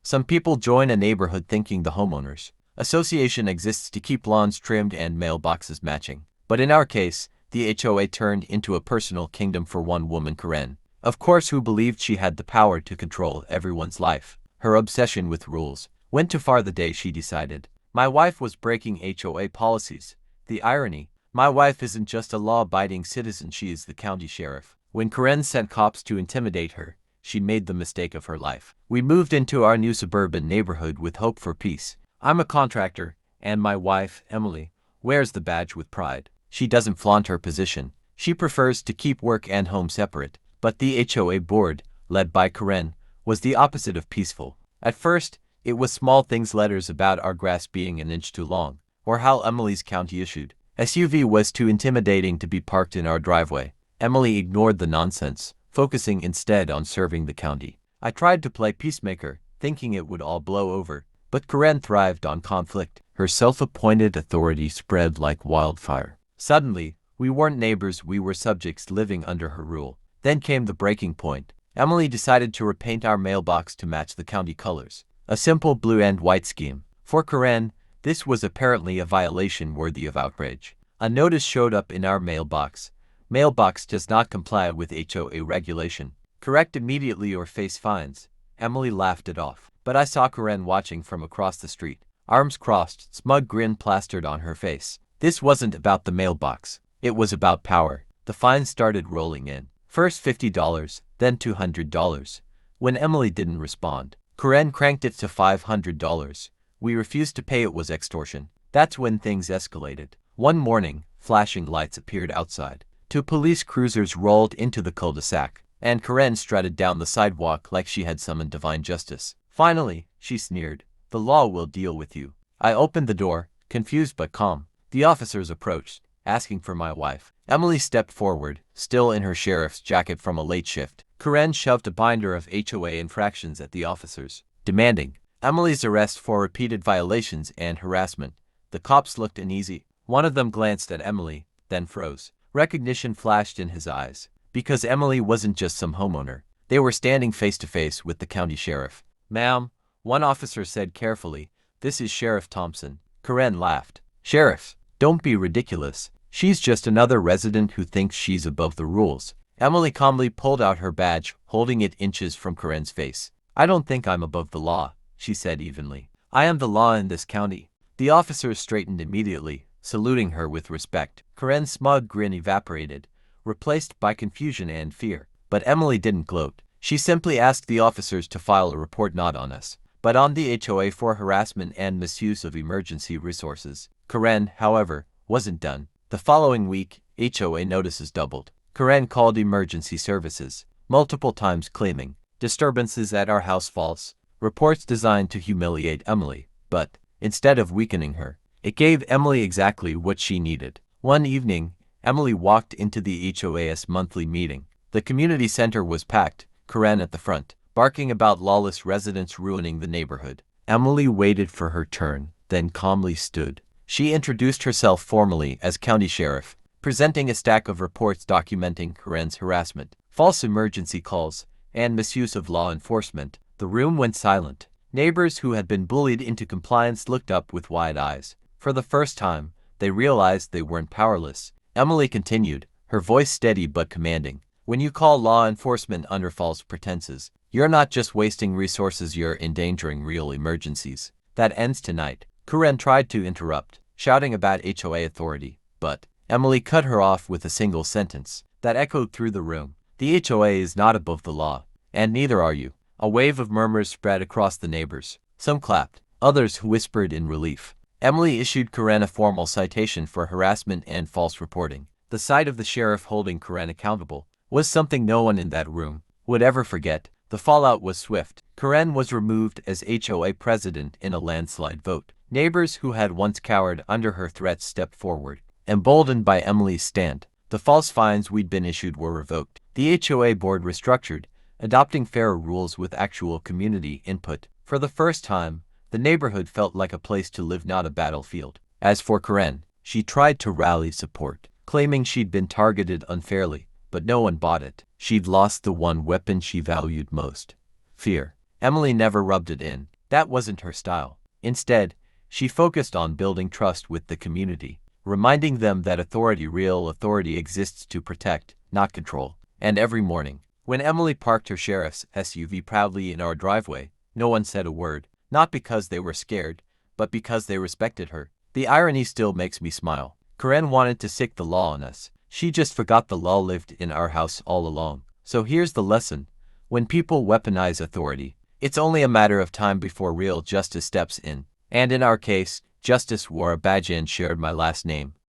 Some people join a neighborhood thinking the homeowners association exists to keep lawns trimmed and mailboxes matching. But in our case, the HOA turned into a personal kingdom for one woman, Karen, of course, who believed she had the power to control everyone's life. Her obsession with rules went too far the day she decided my wife was breaking HOA policies. The irony, my wife isn't just a law-abiding citizen, she is the county sheriff. When Karen sent cops to intimidate her, she made the mistake of her life. We moved into our new suburban neighborhood with hope for peace. I'm a contractor, and my wife, Emily, wears the badge with pride. She doesn't flaunt her position. She prefers to keep work and home separate. But the HOA board, led by Karen, was the opposite of peaceful. At first, it was small things, letters about our grass being an inch too long, or how Emily's county-issued SUV was too intimidating to be parked in our driveway. Emily ignored the nonsense, focusing instead on serving the county. I tried to play peacemaker, thinking it would all blow over, but Karen thrived on conflict. Her self-appointed authority spread like wildfire. Suddenly, we weren't neighbors, we were subjects living under her rule. Then came the breaking point. Emily decided to repaint our mailbox to match the county colors. A simple blue and white scheme. For Karen, this was apparently a violation worthy of outrage. A notice showed up in our mailbox. Mailbox does not comply with HOA regulation. Correct immediately or face fines. Emily laughed it off. But I saw Karen watching from across the street. Arms crossed, smug grin plastered on her face. This wasn't about the mailbox. It was about power. The fines started rolling in. First $50, then $200. When Emily didn't respond, Karen cranked it to $500. We refused to pay, it was extortion. That's when things escalated. One morning, flashing lights appeared outside. 2 police cruisers rolled into the cul-de-sac, and Karen strutted down the sidewalk like she had summoned divine justice. Finally, she sneered, "The law will deal with you." I opened the door, confused but calm. The officers approached, asking for my wife. Emily stepped forward, still in her sheriff's jacket from a late shift. Karen shoved a binder of HOA infractions at the officers, demanding Emily's arrest for repeated violations and harassment. The cops looked uneasy. One of them glanced at Emily, then froze. Recognition flashed in his eyes, because Emily wasn't just some homeowner. They were standing face to face with the county sheriff. "Ma'am," one officer said carefully, "this is Sheriff Thompson." Karen laughed. "Sheriff, don't be ridiculous. She's just another resident who thinks she's above the rules." Emily calmly pulled out her badge, holding it inches from Karen's face. "I don't think I'm above the law," she said evenly. "I am the law in this county." The officers straightened immediately, saluting her with respect. Karen's smug grin evaporated, replaced by confusion and fear. But Emily didn't gloat. She simply asked the officers to file a report not on us, but on the HOA for harassment and misuse of emergency resources. Karen, however, wasn't done. The following week, HOA notices doubled. Karen called emergency services multiple times, claiming disturbances at our house false, reports designed to humiliate Emily. But instead of weakening her, it gave Emily exactly what she needed. One evening, Emily walked into the HOA's monthly meeting. The community center was packed, Karen at the front, barking about lawless residents ruining the neighborhood. Emily waited for her turn, then calmly stood. She introduced herself formally as county sheriff, presenting a stack of reports documenting Karen's harassment, false emergency calls, and misuse of law enforcement. The room went silent. Neighbors who had been bullied into compliance looked up with wide eyes. For the first time, they realized they weren't powerless. Emily continued, her voice steady but commanding. "When you call law enforcement under false pretenses, you're not just wasting resources, you're endangering real emergencies. That ends tonight." Karen tried to interrupt, shouting about HOA authority, but Emily cut her off with a single sentence that echoed through the room. "The HOA is not above the law, and neither are you." A wave of murmurs spread across the neighbors. Some clapped, others whispered in relief. Emily issued Karen a formal citation for harassment and false reporting. The sight of the sheriff holding Karen accountable was something no one in that room would ever forget. The fallout was swift. Karen was removed as HOA president in a landslide vote. Neighbors who had once cowered under her threats stepped forward, emboldened by Emily's stand. The false fines we'd been issued were revoked. The HOA board restructured, adopting fairer rules with actual community input. For the first time, the neighborhood felt like a place to live, not a battlefield. As for Karen, she tried to rally support, claiming she'd been targeted unfairly, but no one bought it. She'd lost the one weapon she valued most: fear. Emily never rubbed it in. That wasn't her style. Instead, she focused on building trust with the community, reminding them that real authority exists to protect, not control. And every morning, when Emily parked her sheriff's SUV proudly in our driveway, no one said a word, not because they were scared, but because they respected her. The irony still makes me smile. Karen wanted to sic the law on us. She just forgot the law lived in our house all along. So here's the lesson. When people weaponize authority, it's only a matter of time before real justice steps in. And in our case, justice wore a badge and shared my last name.